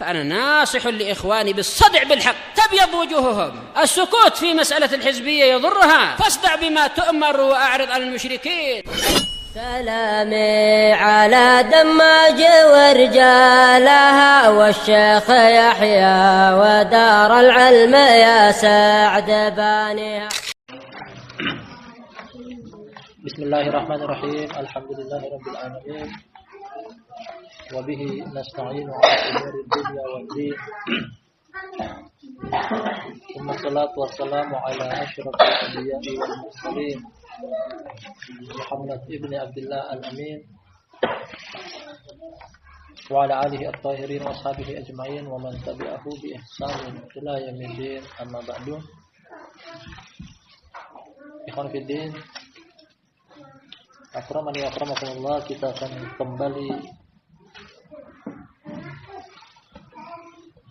فأنا ناصح لإخواني بالصدع بالحق تبيض وجوههم. السكوت في مسألة الحزبية يضرها، فاصدع بما تؤمر وأعرض عن المشركين. سلامي على دماج ورجالها والشيخ يحيى ودار العلم يا سعد بانيها. بسم الله الرحمن الرحيم. الحمد لله رب العالمين وبه نستعين على أمور الدنيا والدين ثم الصلاة والسلام على أشرف الأنبياء والمرسلين محمد ابن عبد الله الأمين وعلى آله الطاهرين وأصحابه أجمعين ومن تبعه بإحسان إلى يوم الدين. أما بعد، ikhwan fillah, akramani wa akramakumullah, kita akan kembali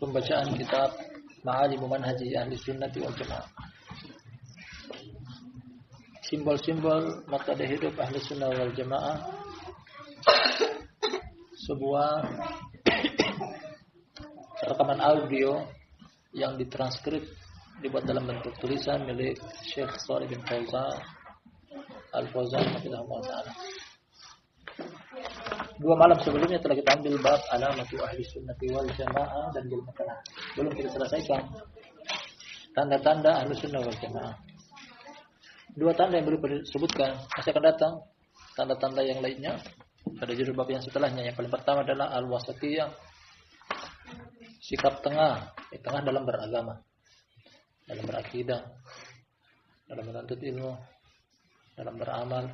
pembacaan kitab Ma'alimu Manhaji Ahli Sunnati wal Jamaah. Simbol-simbol metode hidup Ahli Sunnah wal Jamaah. Sebuah rekaman audio yang ditranskrip, dibuat dalam bentuk tulisan milik Syekh Shalih bin Fauzan Al-Fauzan hafizahullah ta'ala. 2 malam sebelumnya telah kita ambil bab alamatu ahli sunnati wal jamaah dan belum kita selesaikan tanda-tanda ahli sunnah wal jamaah. 2 tanda yang belum disebutkan, masih akan datang tanda-tanda yang lainnya pada judul bab yang setelahnya. Yang paling pertama adalah al-wasatiyah, sikap tengah dalam beragama, dalam berakidah, dalam menuntut ilmu, dalam beramal.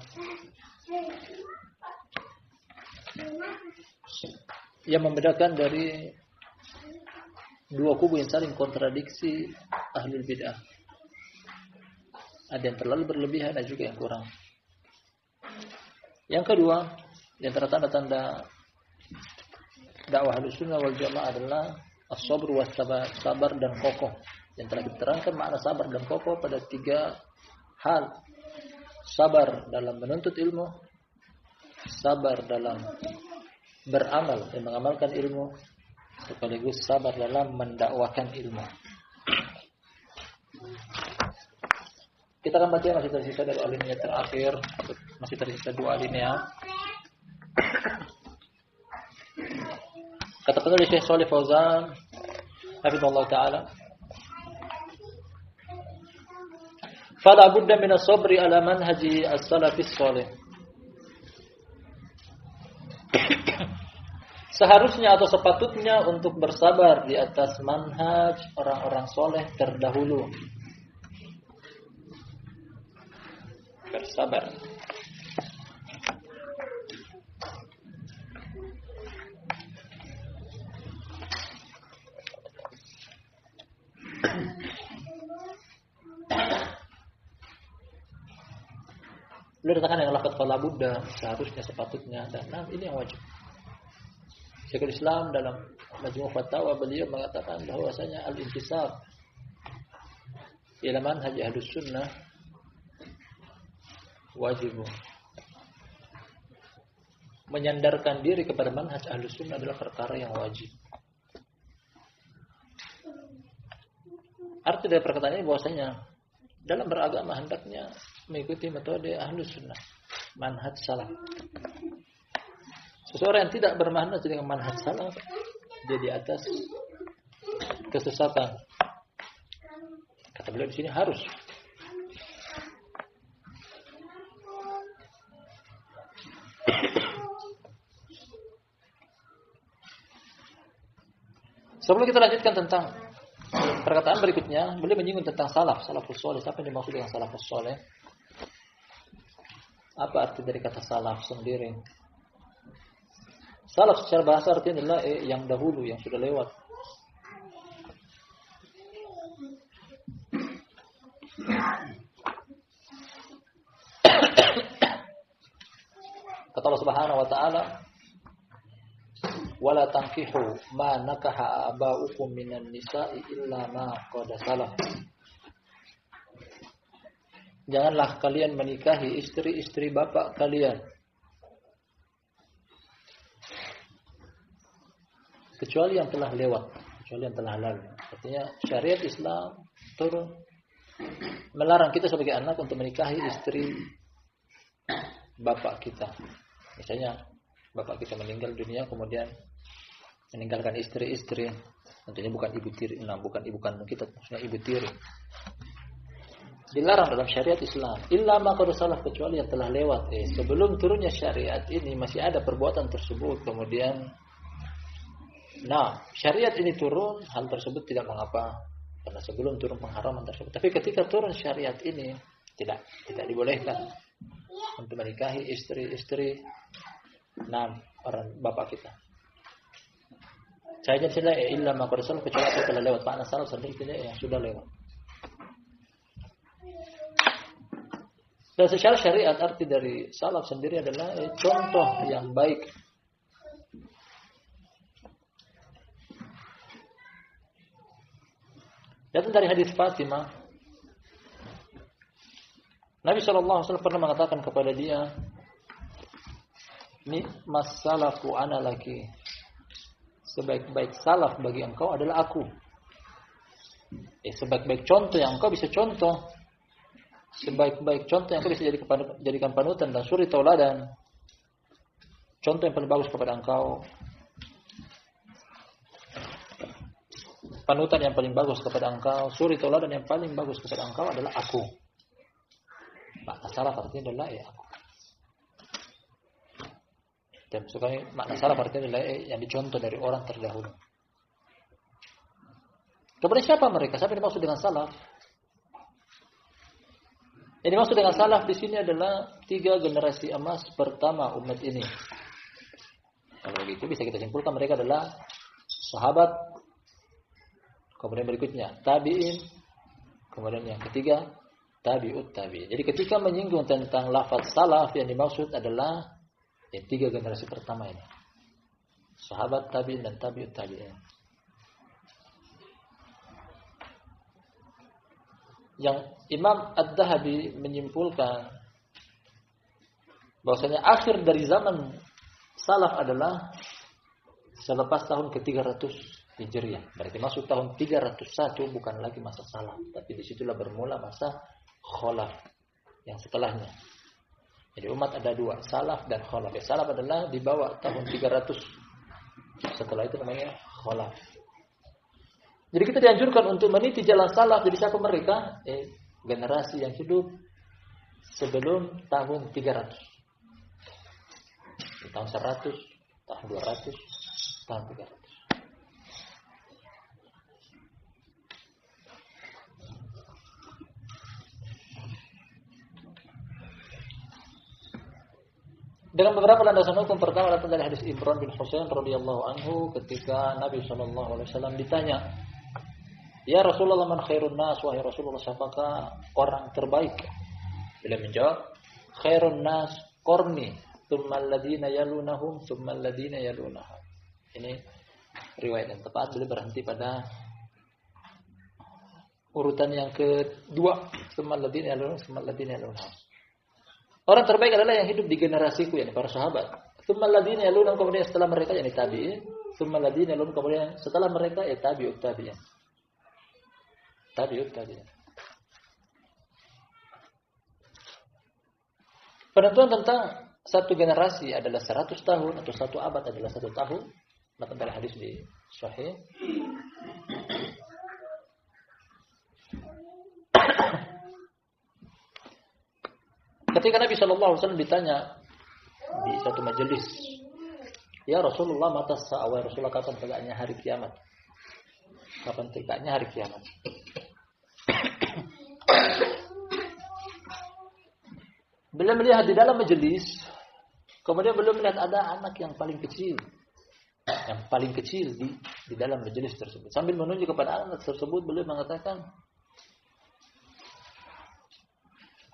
Yang membedakan dari 2 kubu yang saling kontradiksi ahlul bid'ah. Ada yang terlalu berlebihan, ada juga yang kurang. Yang kedua, di antara tanda-tanda dakwah ahlus sunnah wal jamaah adalah as-sabr was sabar dan kokoh. Yang telah diterangkan makna sabar dan kokoh pada 3 hal. Sabar dalam menuntut ilmu, sabar dalam beramal dan mengamalkan ilmu, sekaligus sabar dalam mendakwakan ilmu. Kita akan baca, masih tersisa dari alinea terakhir, masih tersisa 2 alinea. Kata penulis Syekh Shalih Fauzan hafizahullah ta'ala, fala budda min as-sabri ala manhaji as-salafis salih. Seharusnya atau sepatutnya untuk bersabar di atas manhaj orang-orang soleh terdahulu. Bersabar. Beliau katakan yang lafaz fala budda, seharusnya, sepatutnya, dan ini yang wajib. Syekhul Islam dalam Majmu' Fatawa beliau mengatakan bahwasanya al-intisab ila manhaj ahlus sunnah wajib. Menyandarkan diri kepada manhaj ahlus sunnah adalah perkara yang wajib. Arti dari perkataan ini bahwasanya dalam beragama hendaknya mengikuti metode ahlus sunnah, manhaj salaf. Seseorang yang tidak bermanhaj dengan manhaj salaf, dia di atas kesesatan. Kata beliau di sini harus. Sebelum kita lanjutkan tentang perkataan berikutnya, beliau menyinggung tentang salafus saleh. Apa yang dimaksud dengan salafus saleh? Apa arti dari kata salaf sendiri? Salaf secara bahasa artinya adalah yang dahulu, yang sudah lewat. Kata Allah Subhanahu wa taala, "Wala tankihu ma nakaha aba'ukum minan nisa'i illa ma qad salaf." Janganlah kalian menikahi istri-istri bapak kalian kecuali yang telah lewat, kecuali yang telah lalu. Artinya syariat Islam turun melarang kita sebagai anak untuk menikahi istri bapak kita. Misalnya bapak kita meninggal dunia kemudian meninggalkan istri-istri, tentunya bukan ibu tiri, bukan ibu kandung kita, maksudnya ibu tiri. Dilarang dalam syariat Islam. Illa ma qad salaf, kecuali yang telah lewat. Sebelum turunnya syariat ini masih ada perbuatan tersebut. Kemudian, syariat ini turun, hal tersebut tidak mengapa. Karena sebelum turun pengharaman tersebut. Tapi ketika turun syariat ini, tidak dibolehkan untuk menikahi istri-istri orang bapak kita. Saya jadi illa ma qad salaf, kecuali yang telah lewat. Makna salaf sendiri yang sudah lewat. Dan secara syariat arti dari salaf sendiri adalah contoh yang baik. Datang dari hadis Fatimah, Nabi SAW pernah mengatakan kepada dia, "Ni'mas salafu ana laki." Sebaik-baik salaf bagi engkau adalah aku. Sebaik-baik contoh yang engkau bisa contoh. Sebaik-baik contoh yang kau bisa jadikan panutan dan suri tauladan. Contoh yang paling bagus kepada engkau, panutan yang paling bagus kepada engkau, suri tauladan yang paling bagus kepada engkau adalah aku. Makna salaf artinya adalah aku. Dan sekali makna salaf artinya adalah yang dicontoh dari orang terdahulu. Kepada siapa mereka? Siapa yang dimaksud dengan salaf? Yang dimaksud dengan salaf di sini adalah 3 generasi emas pertama umat ini. Kalau begitu bisa kita simpulkan mereka adalah sahabat, kemudian berikutnya tabi'in, kemudian yang ketiga tabi'ut tabi'in. Jadi ketika menyinggung tentang lafaz salaf yang dimaksud adalah 3 generasi pertama ini. Sahabat, tabi'in dan tabi'ut tabi'in. Yang Imam Ad-Dahabi menyimpulkan bahwasanya akhir dari zaman salaf adalah selepas tahun ke-300 Hijriah. Berarti masuk tahun 301 bukan lagi masa salaf, tapi disitulah bermula masa kholaf yang setelahnya. Jadi umat ada 2, salaf dan kholaf. Salaf adalah di bawah tahun 300. Setelah itu namanya kholaf. Jadi kita dianjurkan untuk meniti jalan salaf. Jadi siapa mereka? Generasi yang hidup sebelum tahun 300. Di tahun 100, tahun 200, tahun 300. Dengan beberapa landasan hukum, pertama datang dari hadis Imran bin Husain radhiyallahu anhu ketika Nabi SAW ditanya, "Ya Rasulullah, man khairun nas?" Wahai Rasulullah, siapakah orang terbaik? Beliau menjawab, "Khairun nas qarni, tsumma alladziina yalunahum, tsumma alladziina yalunahum." Ini riwayat yang tepat. Beliau berhenti pada urutan yang kedua, tsumma alladziina yalunahum, tsumma alladziina yalunahum. Orang terbaik adalah yang hidup di generasiku, yakni para sahabat. Tsumma alladziina yalunahum, kemudian setelah mereka yakni tabi'in, tsumma alladziina yalunahum, kemudian setelah mereka tabi'ut tabi'in. Tabi'ut tabi'in. Penentuan tentang satu generasi adalah 100 tahun atau satu abad adalah 1 tahun. Datang dari hadis di Sahih. Ketika Nabi SAW ditanya di satu majelis, "Ya Rasulullah, mata sa'wa?" Rasulullah, kapan tegaknya hari kiamat? Kapan tegaknya hari kiamat? Beliau melihat di dalam majelis, kemudian beliau melihat ada anak yang paling kecil di dalam majelis tersebut. Sambil menunjuk kepada anak tersebut, beliau mengatakan,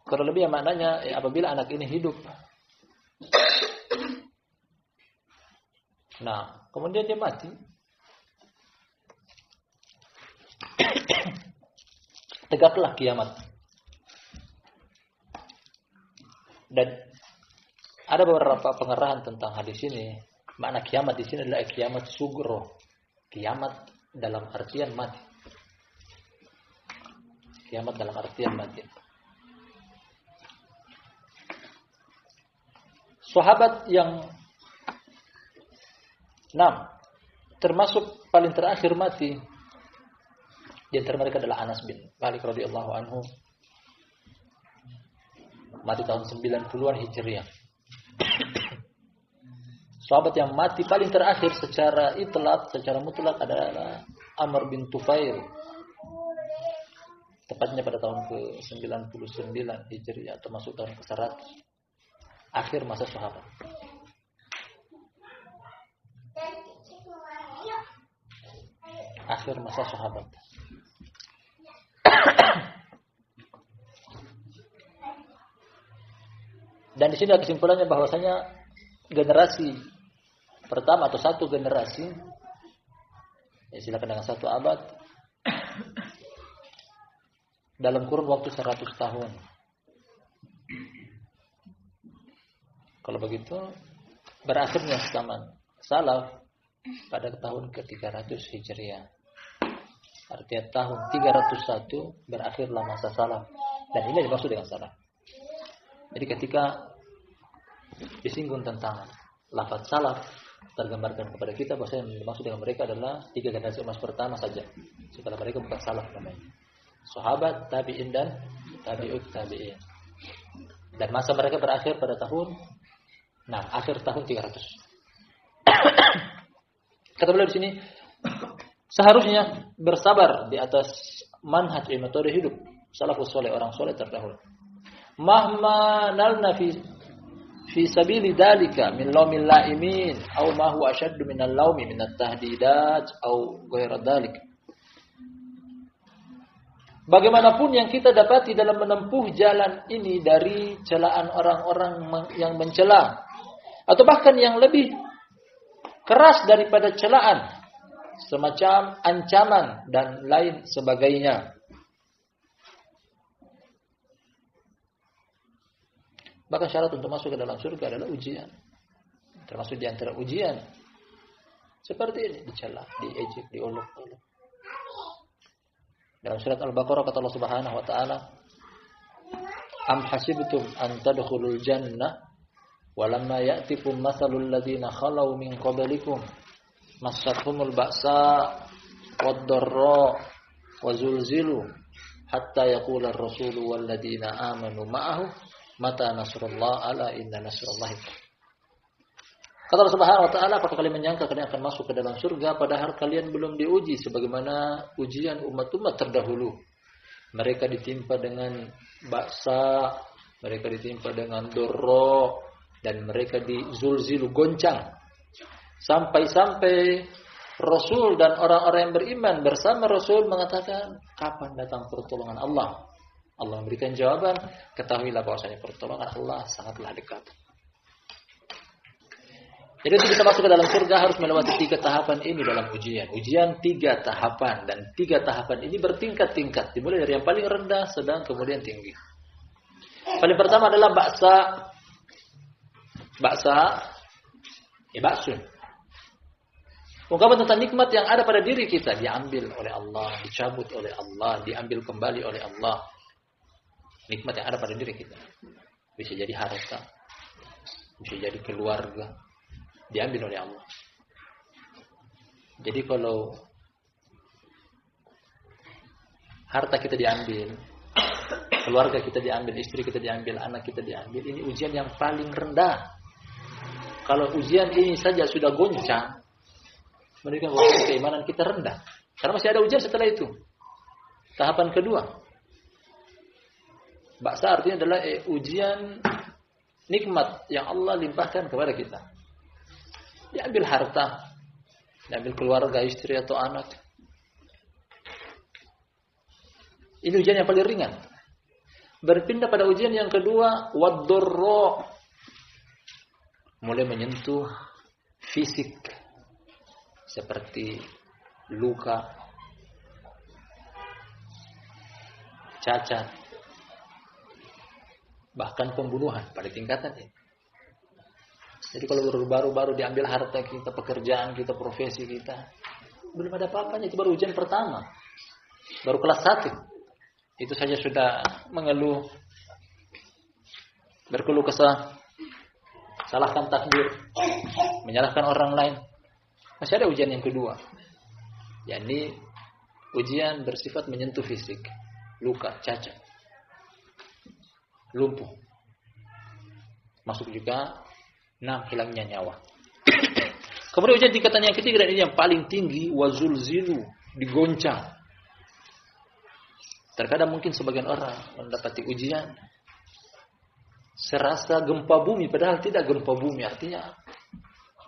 kurang lebih maknanya apabila anak ini hidup. Nah, kemudian dia mati. Tegaklah kiamat. Dan ada beberapa pengerahan tentang hadis ini. Makna kiamat di sini adalah kiamat sugro. Kiamat dalam artian mati. Kiamat dalam artian mati. Sahabat yang 6 termasuk paling terakhir mati di antara mereka adalah Anas bin Malik radhiyallahu anhu. Mati tahun 90-an Hijriah. Sahabat yang mati paling terakhir secara itlaq, secara mutlak adalah Amr bin Tufail. Tepatnya pada tahun ke-99 Hijriah atau masuk tahun ke-100. Akhir masa sahabat. Akhir masa sahabat. Dan di sini kesimpulannya bahwasanya generasi pertama atau satu generasi, ya silakan dengan satu abad, dalam kurun waktu 100 tahun. Kalau begitu, berakhirnya zaman salaf pada tahun ke-300 Hijriah. Artinya tahun 301 berakhirlah masa salaf. Dan ini dimaksud dengan salaf. Jadi ketika disinggung tentang lafaz salaf, tergambarkan kepada kita bahwa yang dimaksud dengan mereka adalah 3 generasi emas pertama saja. Setelah mereka bukan salaf namanya. Sahabat, tabi'in dan tabi'ut tabi'in. Dan masa mereka berakhir pada tahun akhir tahun 300. Kata beliau di sini, seharusnya bersabar di atas manhaj metode hidup salafus saleh, orang saleh terdahulu. Mahma nalna fi sabili dalika min laumil laimin aw ma huwa ashaddu min al-laumi min at-tahdidat aw ghairu dzalik. Bagaimanapun yang kita dapati dalam menempuh jalan ini dari celaan orang-orang yang mencela, atau bahkan yang lebih keras daripada celaan, semacam ancaman dan lain sebagainya. Bahkan syarat untuk masuk ke dalam surga adalah ujian. Termasuk di antara ujian seperti ini, dicela, diejek, diolok-olok. Dalam surat Al-Baqarah kata Allah Subhanahu wa taala, "Am hasibtum an tadkhulul jannah wa lamma ya'tikum mathalul ladzina khalau min qablikum massathumul ba'sa wad-dharra wa zulzilu hatta yaqula ar-rasulu wal ladzina amanu ma'ahu mata nasrullah ala inna nasrullahi." Kata Allah Subhanahu wa taala, apakah kalian menyangka kalian akan masuk ke dalam surga padahal kalian belum diuji sebagaimana ujian umat-umat terdahulu. Mereka ditimpa dengan baksa, mereka ditimpa dengan dorro, dan mereka dizulzilu, goncang. Sampai-sampai Rasul dan orang-orang yang beriman bersama Rasul mengatakan, kapan datang pertolongan Allah? Allah memberikan jawaban, ketahuilah bahwasanya pertolongan Allah sangatlah dekat. Jadi untuk bisa masuk ke dalam surga harus melewati 3 tahapan ini dalam ujian. Ujian 3 tahapan, dan 3 tahapan ini bertingkat-tingkat. Dimulai dari yang paling rendah, sedang, kemudian tinggi. Paling pertama adalah baksa, baksun. Ungkapan tentang nikmat yang ada pada diri kita diambil oleh Allah, dicabut oleh Allah, diambil kembali oleh Allah. Nikmat yang ada pada diri kita. Bisa jadi harta, bisa jadi keluarga, diambil oleh Allah. Jadi kalau harta kita diambil, keluarga kita diambil, istri kita diambil, anak kita diambil, ini ujian yang paling rendah. Kalau ujian ini saja sudah goncang, menunjukkan bahwa keimanan kita rendah. Karena masih ada ujian setelah itu. Tahapan kedua, baksa artinya adalah ujian nikmat yang Allah limpahkan kepada kita. Diambil harta, diambil keluarga, istri atau anak. Ini ujian yang paling ringan. Berpindah pada ujian yang kedua, wad-dharra. Mulai menyentuh fisik seperti luka, cacat, bahkan pembunuhan pada tingkatan ini. Jadi kalau baru-baru diambil harta kita, pekerjaan kita, profesi kita, belum ada apa-apanya, itu baru ujian pertama. Baru kelas 1. Itu saja sudah mengeluh, berkeluh kesah, salahkan takdir, menyalahkan orang lain. Masih ada ujian yang kedua, yakni ujian bersifat menyentuh fisik, luka, cacat, lumpuh. Masuk juga hilangnya nyawa. Kemudian ujian tingkatan yang ketiga, dan ini yang paling tinggi, wazulzilu, digoncang. Terkadang mungkin sebagian orang mendapati ujian serasa gempa bumi, padahal tidak gempa bumi. Artinya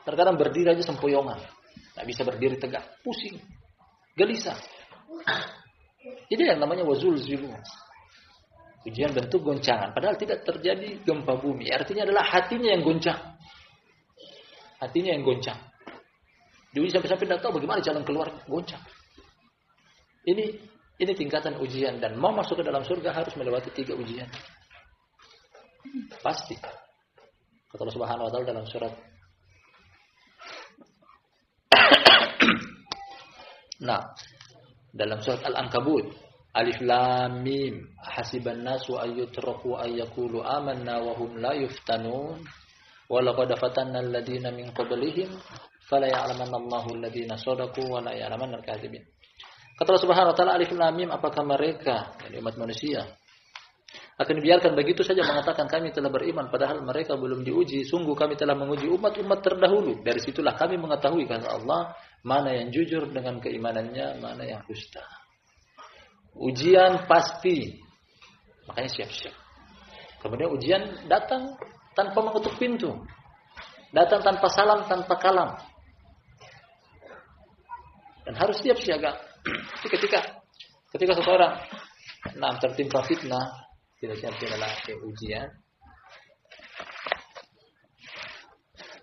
terkadang berdiri aja sempoyongan, tak bisa berdiri tegak, pusing, gelisah. Ini yang namanya wazulzilu, ujian bentuk goncangan, padahal tidak terjadi gempa bumi. Artinya adalah hatinya yang goncang, hatinya yang goncang. Diuji sampai-sampai tidak tahu bagaimana jalan keluar, goncang. Ini tingkatan ujian, dan mau masuk ke dalam surga harus melewati 3 ujian. Pasti. Kata Allah Subhanahu wa taala dalam surat dalam surat Al-Ankabut, Alif Lam Mim, hasiban nasu ayyutraku ayyakulu amanna wa hum la yuftanun, wa laqad fatanna alladhina min qablihim fala ya'lamanna Allahu alladhina shadaqu wa la ya'lamanna al-kadhibin. Kata Allah Subhanahu wa taala, Alif Lam Mim, apakah mereka, yani umat manusia, akan dibiarkan begitu saja mengatakan kami telah beriman padahal mereka belum diuji? Sungguh kami telah menguji umat-umat terdahulu. Dari situlah kami mengetahui, kata Allah, mana yang jujur dengan keimanannya, mana yang dusta. Ujian pasti, makanya siap-siap. Kemudian ujian datang tanpa mengetuk pintu, datang tanpa salam, tanpa kalam, dan harus siap siaga. Ketika seseorang tertimpa fitnah, tidak siap adalah ujian,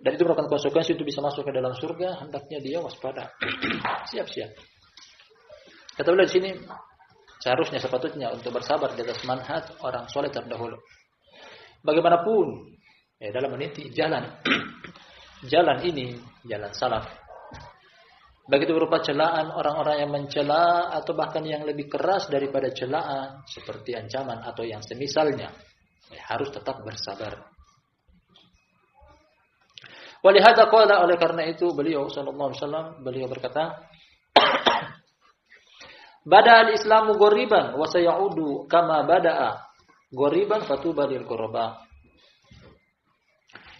dan itu merupakan konsekuensi untuk bisa masuk ke dalam surga. Hendaknya dia waspada, siap-siap. Kata beliau di sini, seharusnya sepatutnya untuk bersabar di atas manhaj orang soleh terdahulu. Bagaimanapun, dalam meniti jalan ini, jalan salaf, begitu berupa celaan orang-orang yang mencela atau bahkan yang lebih keras daripada celaan seperti ancaman atau yang semisalnya, harus tetap bersabar. Walihada qala, oleh karena itu beliau sallallahu alaihi wasallam, beliau berkata, Bada al-Islamu ghoriban wa sayaudu kama bada'a ghoriban fatuba lil ghuraba.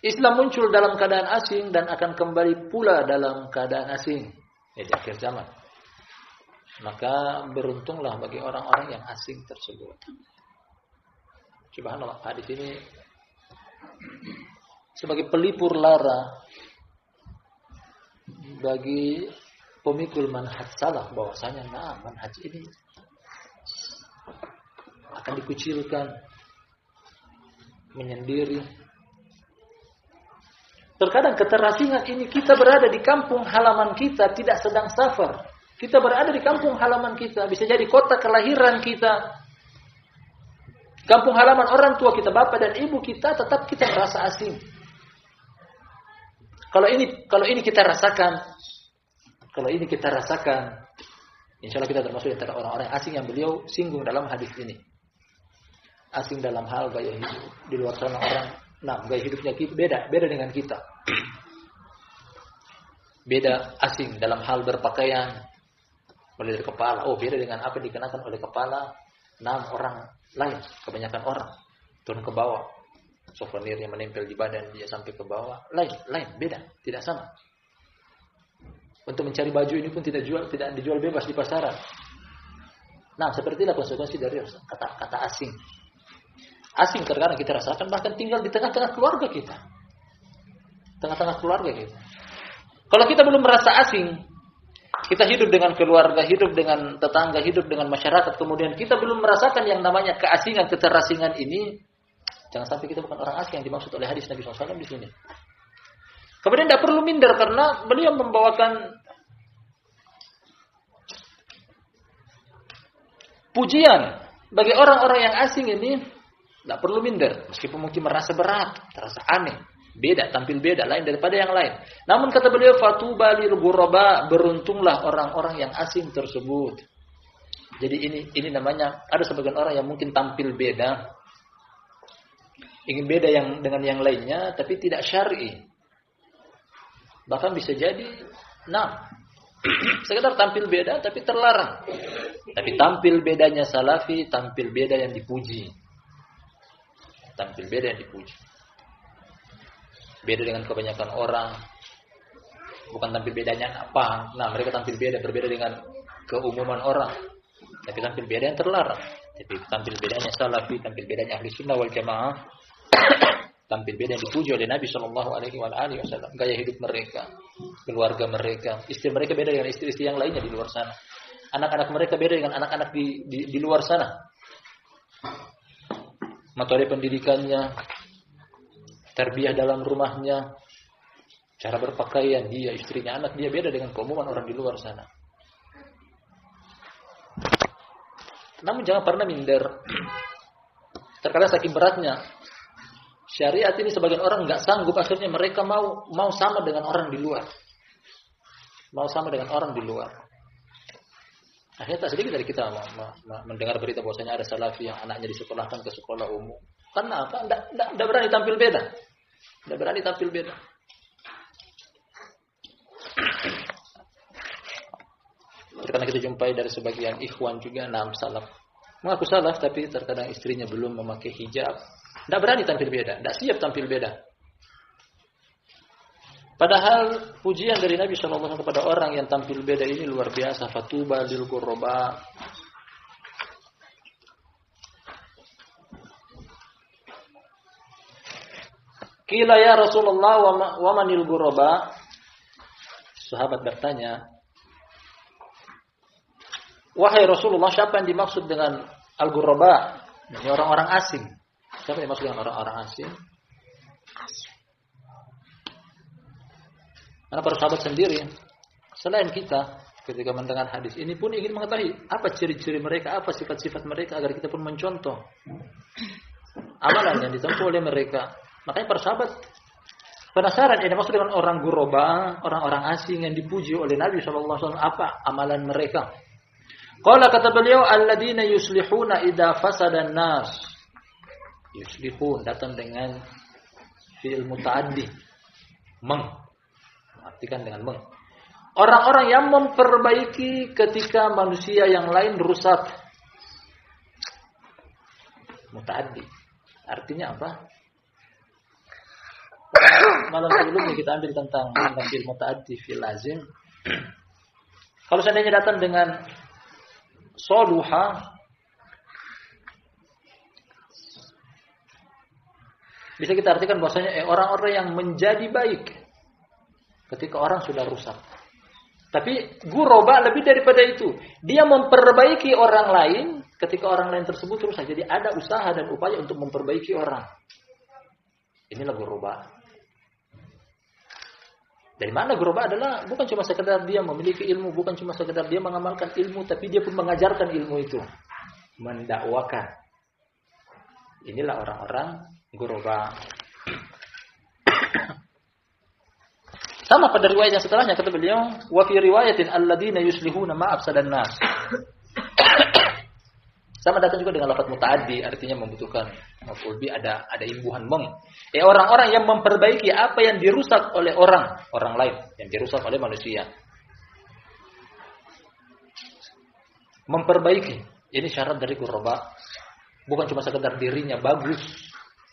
Islam muncul dalam keadaan asing dan akan kembali pula dalam keadaan asing. Di akhir zaman. Maka beruntunglah bagi orang-orang yang asing tersebut. Subhanallah, hadis ini sebagai pelipur lara bagi pemikul manhaj salaf, bahwasanya manhaj ini akan dikucilkan, menyendiri. Terkadang keterasingan ini, kita berada di kampung halaman kita, tidak sedang safar. Kita berada di kampung halaman kita, bisa jadi kota kelahiran kita, kampung halaman orang tua kita, bapak dan ibu kita, tetap kita merasa asing. Kalau ini kita rasakan, insya Allah kita termasuk di antara orang-orang asing yang beliau singgung dalam hadis ini. Asing dalam hal gaya hidup. Di luar sana orang, gaya hidupnya beda dengan kita. Beda, asing dalam hal berpakaian, mulai dari kepala. Beda dengan apa yang dikenakan oleh kepala orang lain, kebanyakan orang. Turun ke bawah, souvenir yang menempel di badan dia sampai ke bawah, lain, beda, tidak sama. Untuk mencari baju ini pun tidak dijual bebas di pasaran. Seperti itulah konsekuensi dari kata asing. Asing terkadang kita rasakan bahkan tinggal di tengah-tengah keluarga kita. Kalau kita belum merasa asing, kita hidup dengan keluarga, hidup dengan tetangga, hidup dengan masyarakat, kemudian kita belum merasakan yang namanya keasingan, keterasingan ini, jangan sampai kita bukan orang asing yang dimaksud oleh hadis Nabi SAW di sini. Kemudian tidak perlu minder karena beliau membawakan pujian bagi orang-orang yang asing ini. Tidak perlu minder, meskipun mungkin merasa berat, terasa aneh. Beda, tampil beda, lain daripada yang lain. Namun kata beliau, fatuba lil ghuraba, beruntunglah orang-orang yang asing tersebut. Jadi ini namanya, ada sebagian orang yang mungkin tampil beda, ingin beda yang dengan yang lainnya, tapi tidak syar'i. Bahkan bisa jadi, sekedar tampil beda, tapi terlarang. Tapi tampil bedanya salafi, tampil beda yang dipuji. Tampil beda yang dipuji. Beda dengan kebanyakan orang. Bukan tampil bedanya apa. Nah, mereka tampil beda, berbeda dengan keumuman orang. Tapi tampil beda yang terlarang. Tapi tampil bedanya salafi, tampil bedanya ahli sunnah wal jamaah. Tampil beda yang dipuji oleh Nabi SAW. Gaya hidup mereka, keluarga mereka, istri mereka beda dengan istri-istri yang lainnya di luar sana. Anak-anak mereka beda dengan anak-anak di luar sana. Metode pendidikannya, tarbiyah dalam rumahnya, cara berpakaian dia, istrinya, anak dia beda dengan keumuman orang di luar sana. Namun jangan pernah minder. Terkadang saking beratnya syariat ini, sebagian orang nggak sanggup, akhirnya mereka mau sama dengan orang di luar. Mau sama dengan orang di luar. Akhirnya tak sedikit dari kita mendengar berita bahwasanya ada salafi yang anaknya disekolahkan ke sekolah umum. Karena apa? Tidak berani tampil beda. Tidak berani tampil beda. Karena kita jumpai dari sebagian ikhwan juga, salaf. Mengaku salaf, tapi terkadang istrinya belum memakai hijab. Tidak berani tampil beda. Tidak siap tampil beda. Padahal pujian dari Nabi SAW kepada orang yang tampil beda ini luar biasa. Fatuba lil ghuraba. Qila ya Rasulullah wa manil ghuraba? Sahabat bertanya, wahai Rasulullah, siapa yang dimaksud dengan al-ghuraba? Ini orang-orang asing. Siapa yang dimaksud dengan orang-orang asing? Karena para sahabat sendiri, selain kita, ketika mendengar hadis ini pun ingin mengetahui apa ciri-ciri mereka, apa sifat-sifat mereka, agar kita pun mencontoh amalan yang ditempuh oleh mereka. Makanya para sahabat penasaran, ini maksud dengan orang ghuraba, orang-orang asing yang dipuji oleh Nabi SAW, apa amalan mereka? Qala, kata beliau, alladzina yuslihuna idza fasadan nas. Yuslihun datang dengan fi'il mutaaddi, artikan dengan orang-orang yang memperbaiki ketika manusia yang lain rusak. Mutaaddi artinya apa? Malam sebelumnya kita ambil tentang fil mutaaddi fil lazim. Kalau seandainya datang dengan soluha, bisa kita artikan bahwasanya orang-orang yang menjadi baik ketika orang sudah rusak. Tapi ghuraba lebih daripada itu. Dia memperbaiki orang lain ketika orang lain tersebut rusak. Jadi ada usaha dan upaya untuk memperbaiki orang. Inilah ghuraba. Dari mana ghuraba adalah bukan cuma sekedar dia memiliki ilmu, bukan cuma sekedar dia mengamalkan ilmu, tapi dia pun mengajarkan ilmu itu, mendakwakan. Inilah orang-orang ghuraba. Sama pada riwayat yang setelahnya, kata beliau, wa fi riwayatin alladzina yuslihuna ma afsadan nas. Sama datang juga dengan lafaz mutaaddi, artinya membutuhkan maf'ul bi, ada imbuhan orang-orang yang memperbaiki apa yang dirusak oleh orang lain, yang dirusak oleh manusia. Memperbaiki, ini syarat dari ghuraba. Bukan cuma sekedar dirinya bagus,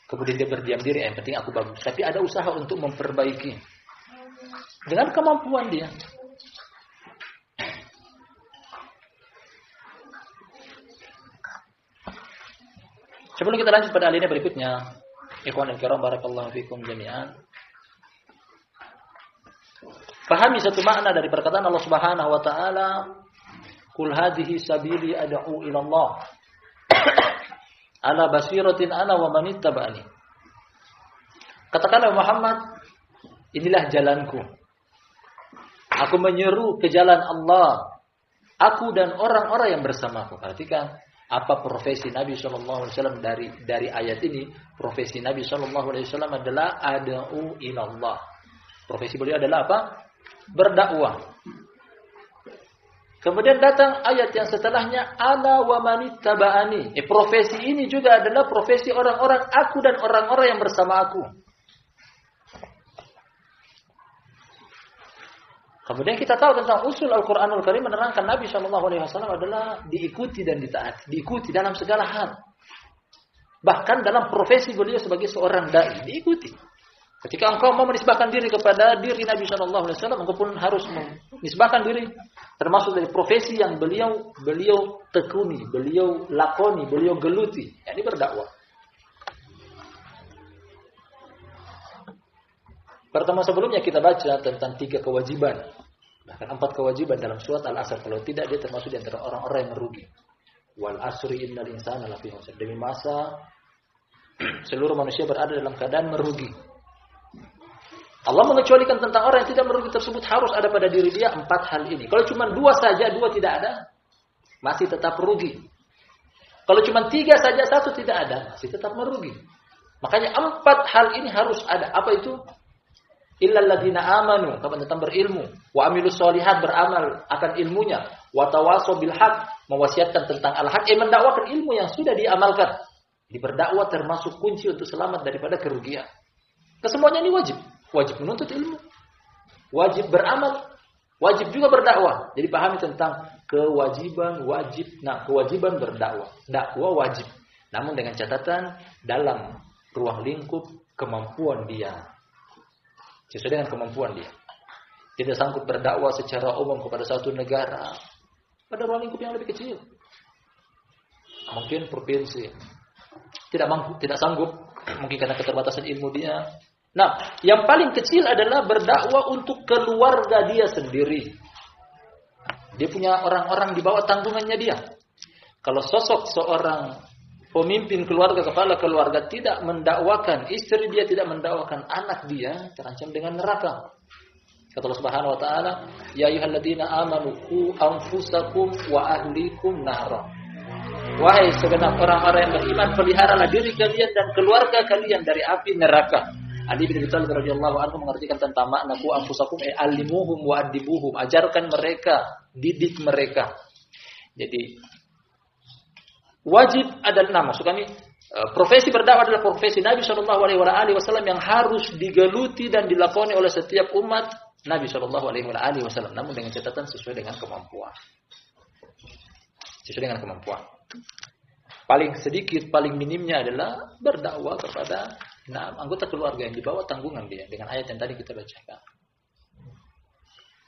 kemudian dia berdiam diri, yang penting aku bagus, tapi ada usaha untuk memperbaiki dengan kemampuan dia. Sebelum kita lanjut pada alinea berikutnya, ikhwan al-kiram barakallahu fikum jami'an. Pahami satu makna dari perkataan Allah Subhanahu wa taala, "Qul hadhihi sabili ad'u ila Allah. Ala basiratin ana wa man ittaba'ani." Katakanlah Muhammad, inilah jalanku. Aku menyeru ke jalan Allah, aku dan orang-orang yang bersamaku. Perhatikan, Apa profesi Nabi SAW dari ayat ini? Profesi Nabi SAW adalah ad'u ilallah. Profesi beliau adalah apa? Berdakwah. Kemudian datang ayat yang setelahnya, ana wa manittaba'ani. Profesi ini juga adalah profesi orang-orang aku dan orang-orang yang bersama aku. Kemudian kita tahu tentang usul Al-Quranul Karim menerangkan Nabi SAW adalah diikuti dan ditaati. Diikuti dalam segala hal. Bahkan dalam profesi beliau sebagai seorang da'i. Diikuti. Ketika engkau mau menisbahkan diri kepada diri Nabi SAW, engkau pun harus menisbahkan diri. Termasuk dari profesi yang beliau tekuni, beliau lakoni, beliau geluti. Ini berdakwah. Pertemuan sebelumnya kita baca tentang 3 kewajiban. Bahkan 4 kewajiban dalam surat Al-Asr. Kalau tidak, dia termasuk di antara orang-orang yang merugi. Wal asri innal insana lafi khusr. Demi masa seluruh manusia berada dalam keadaan merugi. Allah mengecualikan tentang orang yang tidak merugi tersebut harus ada pada diri dia 4 hal ini. Kalau cuma 2 saja, 2 tidak ada, masih tetap merugi. Kalau cuma 3 saja, 1 tidak ada, masih tetap merugi. Makanya 4 hal ini harus ada. Apa itu? Illal ladzina amanu, kapan tentang berilmu, wa amilus sholihat, beramal akan ilmunya, wa tawasaw bil haq, mewasiatkan tentang al-haq, mendakwakan ilmu yang sudah diamalkan. Jadi berdakwah termasuk kunci untuk selamat daripada kerugian. Kesemuanya ini wajib. Wajib menuntut ilmu, wajib beramal, wajib juga berdakwah. Jadi pahami tentang kewajiban wajib. Nah, kewajiban berdakwah, dakwah wajib. Namun dengan catatan dalam ruang lingkup kemampuan dia. Sesuai dengan kemampuan dia. Tidak sanggup berdakwah secara umum kepada satu negara pada ruang lingkup yang lebih kecil. Mungkin provinsi. Tidak sanggup, mungkin karena keterbatasan ilmu dia. Nah, yang paling kecil adalah berdakwah untuk keluarga dia sendiri. Dia punya orang-orang di bawah tanggungannya dia. Kalau sosok seorang pemimpin keluarga, kepala keluarga tidak mendakwakan istri dia, tidak mendakwakan anak dia, terancam dengan neraka. Kata Allah Subhanahu wa taala, "Ya ayyuhalladzina amanu qu anfusakum wa ahlikum nara." Wahai segenap orang-orang yang beriman, peliharalah diri kalian dan keluarga kalian dari api neraka. Ali bin Abi Thalib radhiyallahu anhu mengartikan tentang makna qu anfusakum alimuhum wa adibuhum, ajarkan mereka, didik mereka. Jadi wajib adalah maksud kami profesi berdakwah adalah profesi Nabi sallallahu alaihi wasallam yang harus digeluti dan dilakoni oleh setiap umat Nabi sallallahu alaihi wasallam, namun dengan catatan sesuai dengan kemampuan. Sesuai dengan kemampuan. Paling sedikit, paling minimnya adalah berdakwah kepada anggota keluarga yang dibawa tanggungan dia dengan ayat yang tadi kita bacakan.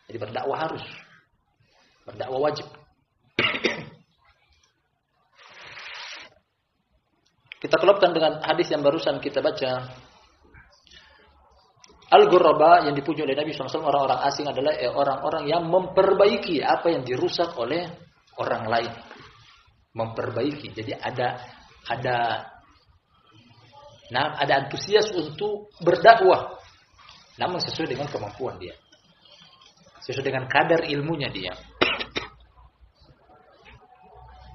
Jadi berdakwah harus. Berdakwah wajib. Kita kelopkan dengan hadis yang barusan kita baca. Al-Ghuraba yang dipuji oleh Nabi SAW, orang-orang asing adalah orang-orang yang memperbaiki apa yang dirusak oleh orang lain. Memperbaiki. Jadi ada antusias untuk berdakwah. Namun sesuai dengan kemampuan dia. Sesuai dengan kadar ilmunya dia.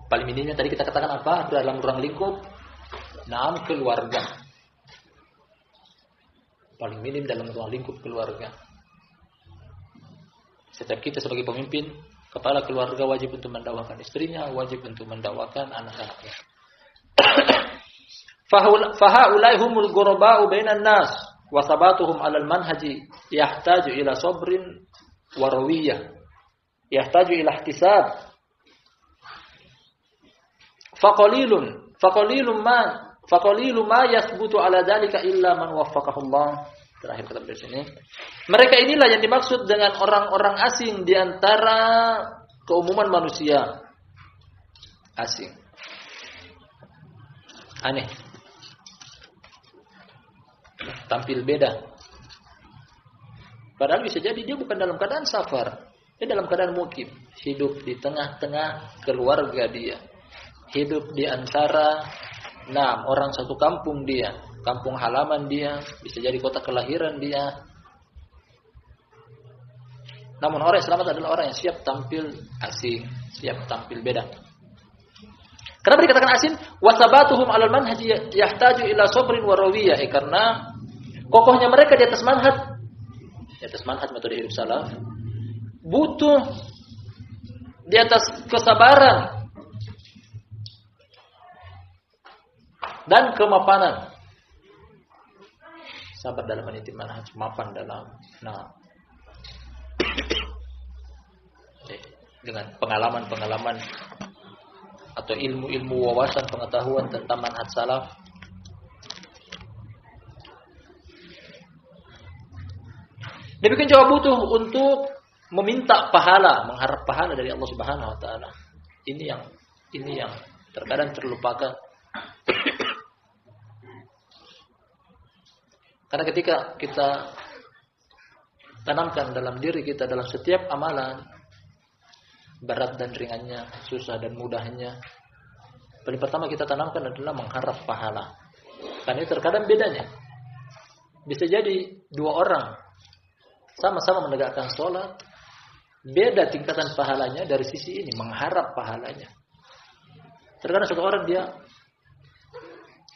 Paling minimnya tadi kita katakan apa? Dalam ruang lingkup keluarga. Paling minim dalam ruang lingkup keluarga. Setiap kita sebagai pemimpin, kepala keluarga wajib untuk mendakwakan istrinya, wajib untuk mendakwakan anak-anaknya. Fahaulai humul ghuraba'u bainan nas wa sabatuhum 'alal manhaji yahtaju ila sabrin wa rawiyah. Yahtaju ila ihtisab. Faqalilu ma yathbutu ala dzalika illa man waffaqahu Allah. Terakhir kata di sini. Mereka inilah yang dimaksud dengan orang-orang asing di antara keumuman manusia. Asing. Aneh. Tampil beda. Padahal bisa jadi dia bukan dalam keadaan safar. Dia dalam keadaan mukim. Hidup di tengah-tengah keluarga dia. Hidup di antara orang satu kampung dia, kampung halaman dia, bisa jadi kota kelahiran dia. Namun orang yang selamat adalah orang yang siap tampil asing, siap tampil beda. Kenapa dikatakan asin? Wasabatuhum 'alal manhaj yahtaju ila sabrin wa rawiyah. Karena kokohnya mereka di atas manhaj metode hidup salaf butuh di atas kesabaran dan kemapanan. Sabar dalam meniti manhaj, mapan dalam dengan pengalaman-pengalaman atau ilmu-ilmu wawasan pengetahuan tentang manhaj salaf. Demikian juga butuh untuk meminta pahala, mengharap pahala dari Allah Subhanahu wa taala. Ini yang terkadang terlupakan. Karena ketika kita tanamkan dalam diri kita dalam setiap amalan, berat dan ringannya, susah dan mudahnya, paling pertama kita tanamkan adalah mengharap pahala. Karena itu terkadang bedanya. Bisa jadi dua orang sama-sama menegakkan sholat, beda tingkatan pahalanya dari sisi ini, mengharap pahalanya. Terkadang satu orang dia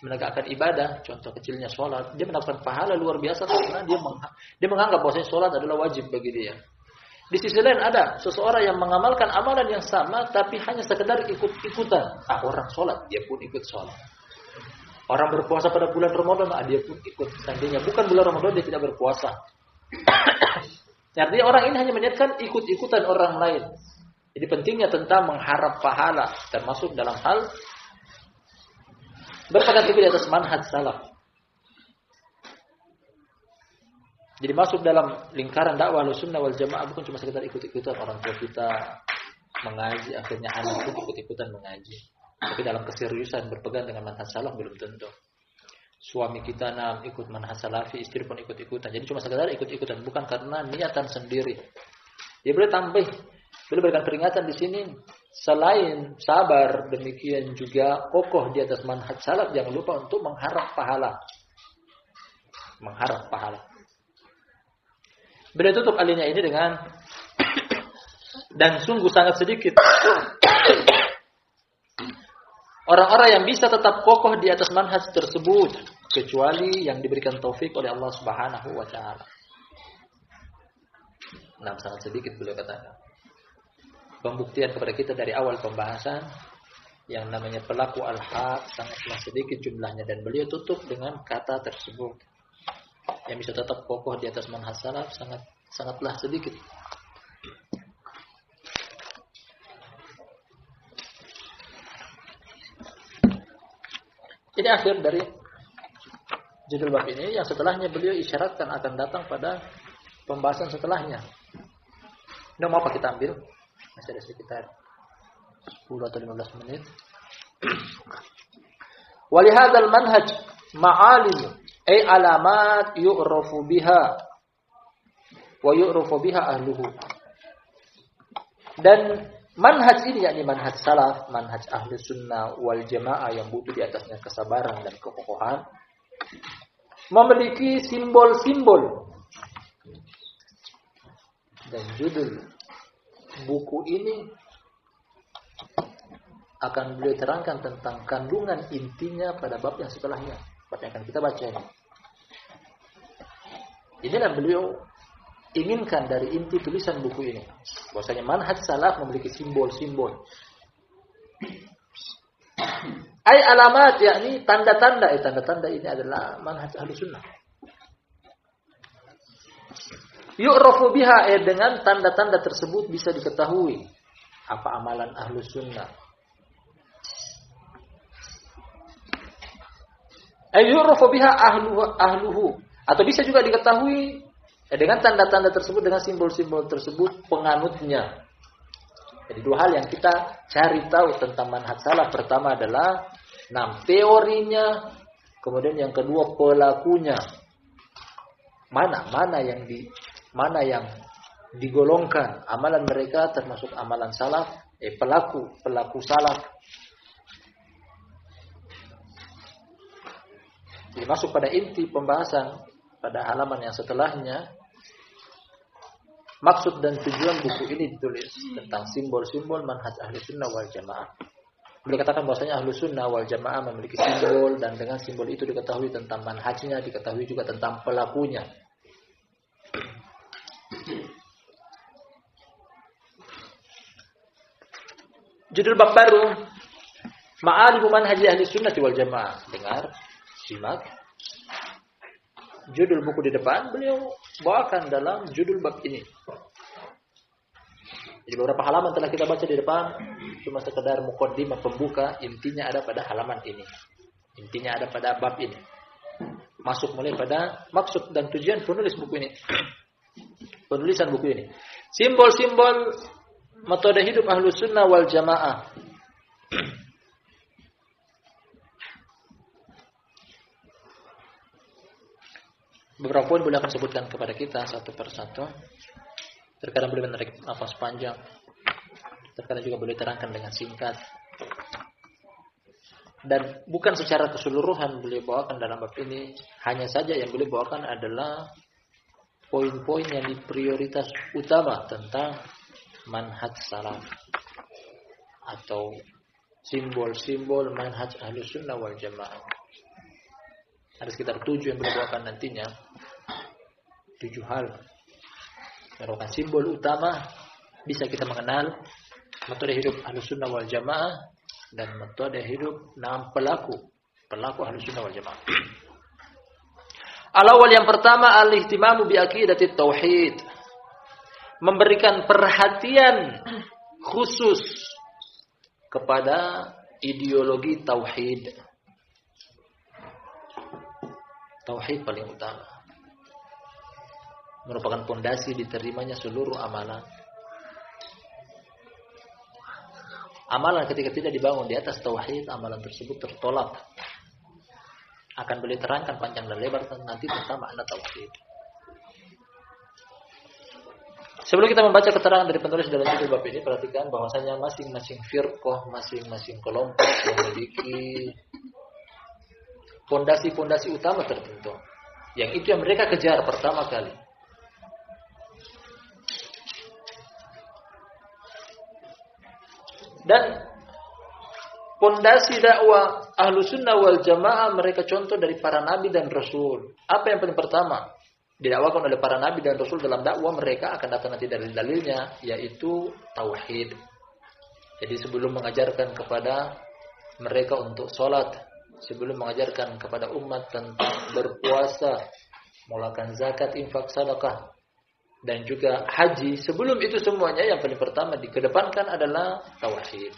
menegakkan ibadah, contoh kecilnya sholat, dia mendapatkan pahala luar biasa karena dia menganggap bahwa sholat adalah wajib bagi dia. Di sisi lain ada seseorang yang mengamalkan amalan yang sama tapi hanya sekedar ikut-ikutan. Orang sholat, dia pun ikut sholat. Orang berpuasa pada bulan Ramadan, dia pun ikut. Seandainya bukan bulan Ramadan, dia tidak berpuasa. Artinya orang ini hanya meniatkan ikut-ikutan orang lain. Jadi pentingnya tentang mengharap pahala, termasuk dalam hal berpegang teguh di atas manhaj salaf. Jadi masuk dalam lingkaran dakwah Ahlussunnah wal Jamaah bukan cuma sekedar ikut-ikutan orang tua kita mengaji, akhirnya anak pun ikut-ikutan mengaji. Tapi dalam keseriusan berpegang dengan manhaj salaf belum tentu. Suami kita ikut manhaj salafi, istri pun ikut-ikutan. Jadi cuma sekedar ikut-ikutan, bukan karena niatan sendiri. Dia boleh tambah, boleh berikan peringatan di sini. Selain sabar, demikian juga kokoh di atas manhaj salaf, jangan lupa untuk mengharap pahala. Mengharap pahala. Beliau tutup alinya ini dengan dan sungguh sangat sedikit orang-orang yang bisa tetap kokoh di atas manhaj tersebut kecuali yang diberikan taufik oleh Allah Subhanahu wa taala. Sangat sedikit beliau katakan. Pembuktian kepada kita dari awal pembahasan yang namanya pelaku al-haq sangatlah sedikit jumlahnya, dan beliau tutup dengan kata tersebut. Yang bisa tetap kokoh di atas manhaj salaf sangatlah sedikit. Ini akhir dari judul bab ini, yang setelahnya beliau isyaratkan akan datang pada pembahasan setelahnya. Ini mau apa kita ambil? Masih ada sekitar 10 atau 15 menit. Walihadzal manhaj ma'alim ay alamat yu'rafu biha wa yu'rafu biha ahluhu. Dan manhaj ini yakni manhaj salaf, manhaj ahli sunnah wal jamaah yang butuh di atasnya kesabaran dan kekokohan, memiliki simbol-simbol. Dan judul buku ini akan beliau terangkan tentang kandungan intinya pada bab yang setelahnya, bab yang akan kita baca ini. Inilah beliau inginkan dari inti tulisan buku ini, bahwasanya manhaj salaf memiliki simbol-simbol. Ay alamat, yakni tanda-tanda. Tanda-tanda ini adalah manhaj ahlu sunnah. Yu'rafu biha, dengan tanda-tanda tersebut bisa diketahui apa amalan ahlu sunnah. Ay yu'rafu biha ahluhu, atau bisa juga diketahui dengan tanda-tanda tersebut, dengan simbol-simbol tersebut penganutnya. Jadi dua hal yang kita cari tahu tentang manhaj salaf. Pertama adalah teorinya, kemudian yang kedua pelakunya. Mana yang digolongkan amalan mereka termasuk amalan salaf, pelaku salaf. Jadi masuk pada inti pembahasan pada halaman yang setelahnya. Maksud dan tujuan buku ini ditulis tentang simbol-simbol manhaj ahli sunnah wal jamaah. Beliau katakan bahwasanya Ahlus Sunnah wal Jamaah memiliki simbol, dan dengan simbol itu diketahui tentang manhajnya, diketahui juga tentang pelakunya. Judul bab baru, Ma'alimu manhaji ahli sunnah wal jamaah. Dengar, simak. Judul buku di depan beliau bawakan dalam judul bab ini. Jadi beberapa halaman telah kita baca di depan, cuma sekedar muqaddimah pembuka, intinya ada pada halaman ini. Intinya ada pada bab ini. Masuk mulai pada maksud dan tujuan penulis buku ini. Penulisan buku ini. Simbol-simbol metode hidup Ahlus Sunnah wal Jamaah. Beberapa poin boleh akan sebutkan kepada kita satu persatu. Terkadang boleh menarik nafas panjang. Terkadang juga boleh terangkan dengan singkat. Dan bukan secara keseluruhan boleh bawakan dalam bab ini. Hanya saja yang boleh bawakan adalah poin-poin yang prioritas utama tentang manhaj salaf. Atau simbol-simbol manhaj Ahlus Sunnah wal Jamaah. Ada sekitar 7 yang boleh bawakan nantinya. 7 hal. Merupakan simbol utama bisa kita mengenal metode hidup Ahlus Sunnah wal Jamaah dan metode hidup pelaku Ahlus Sunnah wal Jamaah. Al-awwal, yang pertama, al-ihtimamu bi aqidatit tauhid. Memberikan perhatian khusus kepada ideologi tauhid. Tauhid paling utama. Merupakan pondasi diterimanya seluruh amalan. Amalan ketika tidak dibangun di atas tauhid, amalan tersebut tertolak. Akan boleh terangkan panjang dan lebar nanti tentang makna tauhid. Sebelum kita membaca keterangan dari penulis dalam judul bab ini, perhatikan bahwasanya masing-masing firqah, masing-masing kelompok memiliki pondasi-pondasi utama tertentu. Yang itu yang mereka kejar pertama kali. Dan pondasi dakwah Ahlus Sunnah wal Jamaah mereka contoh dari para nabi dan rasul. Apa yang paling pertama didakwakan oleh para nabi dan rasul dalam dakwah mereka akan datang nanti dari dalilnya, yaitu tauhid. Jadi sebelum mengajarkan kepada mereka untuk sholat, sebelum mengajarkan kepada umat tentang berpuasa, mengeluarkan zakat, infak, sedekah, dan juga haji, sebelum itu semuanya yang paling pertama dikedepankan adalah tauhid.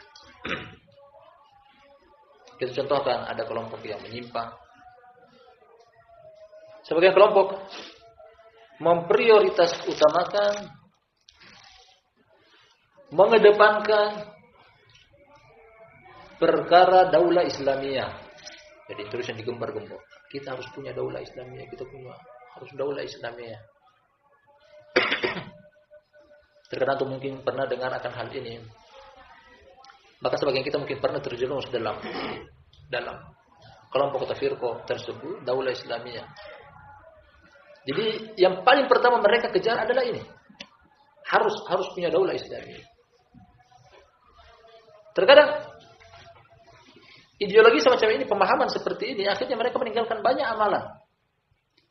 Kita contohkan ada kelompok yang menyimpang. Sebagian kelompok memprioritas utamakan, mengedepankan perkara daulah Islamiyah. Jadi terus yang digembar-gembor. Kita harus punya daulah Islamiyah, harus daulah Islamiyah. Terkadang atau mungkin pernah dengar akan hal ini. Maka sebagian kita mungkin pernah terjerumus dalam kelompok atau firqah tersebut, daulah Islamiyah. Jadi yang paling pertama mereka kejar adalah ini. Harus punya daulah Islamiyah. Terkadang ideologi semacam ini, pemahaman seperti ini, akhirnya mereka meninggalkan banyak amalan.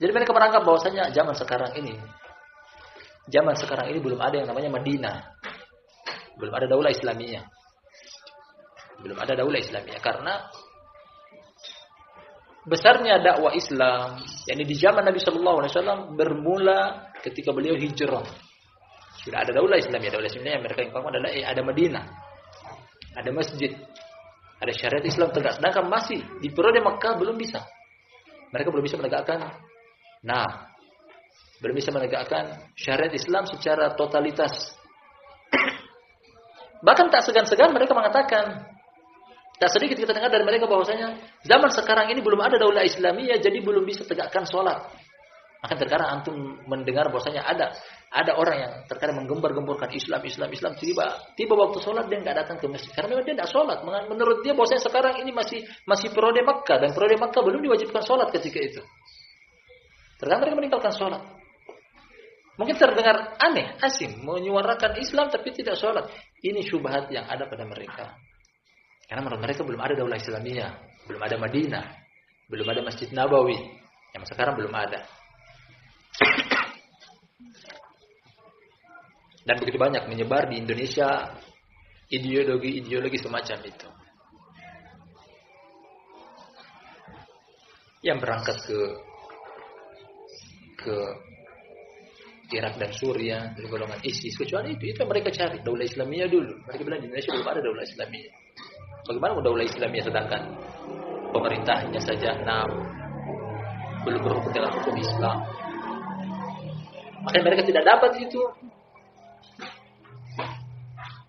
Jadi mereka menganggap bahwasanya zaman sekarang ini belum ada yang namanya Madinah. Belum ada daulah Islamiyah. Karena besarnya dakwah Islam, yakni di zaman Nabi sallallahu alaihi wasallam bermula ketika beliau hijrah. Sudah ada daulah Islamiyah. Daulah Islamiyah yang mereka inginkan adalah ada Madinah. Ada masjid. Ada syariat Islam tegak. Sedangkan masih di periode Makkah belum bisa. Mereka belum bisa menegakkan syariat Islam secara totalitas. Bahkan tak segan-segan mereka mengatakan, tak sedikit kita dengar dari mereka bahwasanya zaman sekarang ini belum ada daulah Islamiyah, jadi belum bisa tegakkan sholat. Maka terkadang antum mendengar bahwasanya ada orang yang terkadang menggembar-gemborkan Islam. Tiba waktu sholat dia nggak datang ke masjid karena memang dia tidak sholat. Menurut dia bahwasanya sekarang ini masih periode Makkah, dan periode Makkah belum diwajibkan sholat ketika itu. Terkadang mereka meninggalkan sholat. Mungkin terdengar aneh, asing, menyuarakan Islam tapi tidak sholat. Ini syubhat yang ada pada mereka. Karena menurut mereka belum ada daulah Islamiyah, belum ada Madinah, belum ada Masjid Nabawi, yang sekarang belum ada. Dan begitu banyak menyebar di Indonesia ideologi semacam itu. Yang berangkat ke Irak dan Suriah dari golongan ISIS, kecuali itu yang mereka cari, daulah Islamiyah dulu. Mereka bilang di Indonesia belum ada daulah Islamiyah. Bagaimana mau daulah Islamiyah sedangkan pemerintahnya saja belum berhukum dengan hukum Islam? Makanya mereka tidak dapat itu.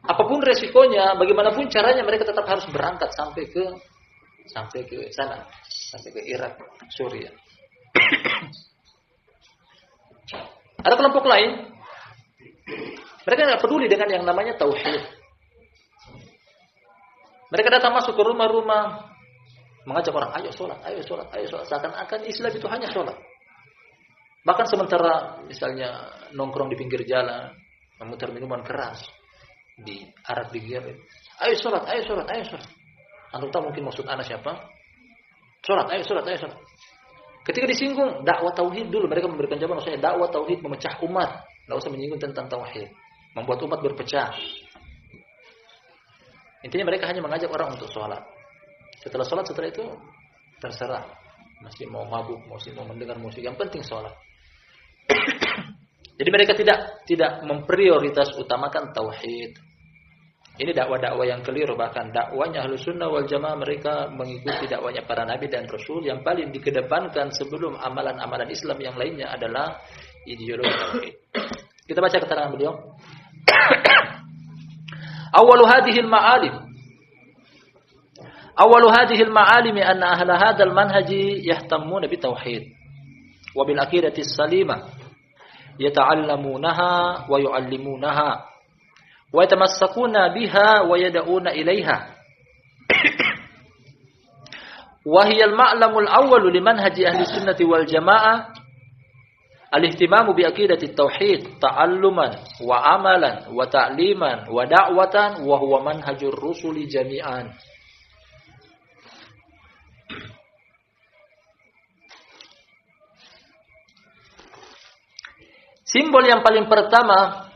Apapun resikonya, bagaimanapun caranya, mereka tetap harus berangkat sampai ke sana, sampai ke Irak, Suriah. Ada kelompok lain, mereka tidak peduli dengan yang namanya tauhid. Mereka datang masuk ke rumah-rumah, mengajak orang, ayo sholat. Seakan-akan Islam itu hanya sholat. Bahkan sementara misalnya nongkrong di pinggir jalan, memutar minuman keras, di arak digiring, ayo sholat. Antum tahu mungkin maksud anak siapa? Sholat. Ketika disinggung dakwah tauhid dulu, mereka memberikan jawaban, maksudnya dakwah tauhid memecah umat, tidak usah menyinggung tentang tauhid, membuat umat berpecah. Intinya mereka hanya mengajak orang untuk sholat. Setelah itu terserah, masih mau mabuk, masih mau mendengar musik, yang penting sholat. Jadi mereka tidak memprioritas utamakan tauhid. Ini dakwah-dakwah yang keliru. Bahkan dakwahnya Ahlussunnah wal Jamaah, mereka mengikuti dakwahnya para nabi dan rasul. Yang paling dikedepankan sebelum amalan-amalan Islam yang lainnya adalah ideologi tauhid. Kita baca keterangan beliau. Awalu hadhihi al-ma'alim anna ahla hadzal manhaji yahtammuna bitauhid wa bil aqidati as-salimah yata'allamunaha wa yu'allimunaha wa yatamassakuna biha wa yad'una ilaiha wa hiya al-ma'lamul awwal limanhaji ahli sunnati wal jamaah al-ihtimamu bi aqidati at-tauhid ta'alluman wa amalan wa ta'liman wa da'watan wa huwa manhajur rusuli jami'an. Simbol yang paling pertama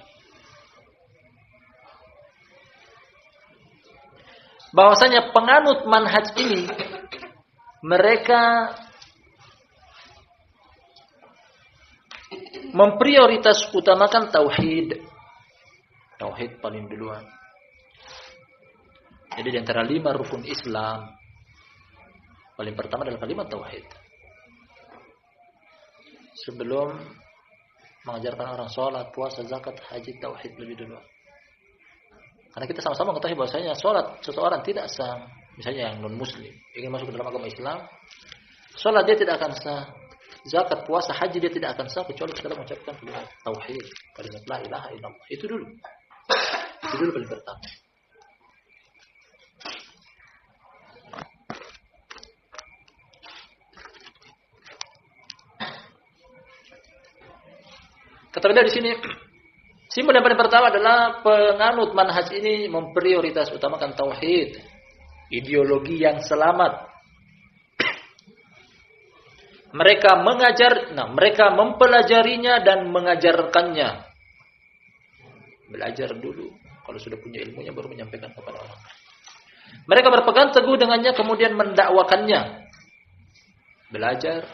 bahwasanya penganut manhaj ini mereka memprioritas utamakan tauhid. Tauhid paling duluan. Jadi di antara 5 rukun Islam paling pertama adalah kalimat tauhid. Sebelum mengajarkan orang sholat, puasa, zakat, haji, tauhid lebih dulu. Karena kita sama-sama mengetahui bahwasanya sholat seseorang tidak sah. Misalnya yang non-muslim ingin masuk ke dalam agama Islam, sholat dia tidak akan sah, zakat, puasa, haji dia tidak akan sah kecuali setelah mengucapkan kalimat tauhid, kalimat la ilaha illallah. Itu dulu paling pertama. Kata beliau di sini, simbol yang paling pertama adalah penganut manhaj ini memprioritas utamakan tauhid, ideologi yang selamat. Mereka mereka mempelajarinya dan mengajarkannya. Belajar dulu, kalau sudah punya ilmunya baru menyampaikan kepada orang. Mereka berpegang teguh dengannya kemudian mendakwakannya. Belajar,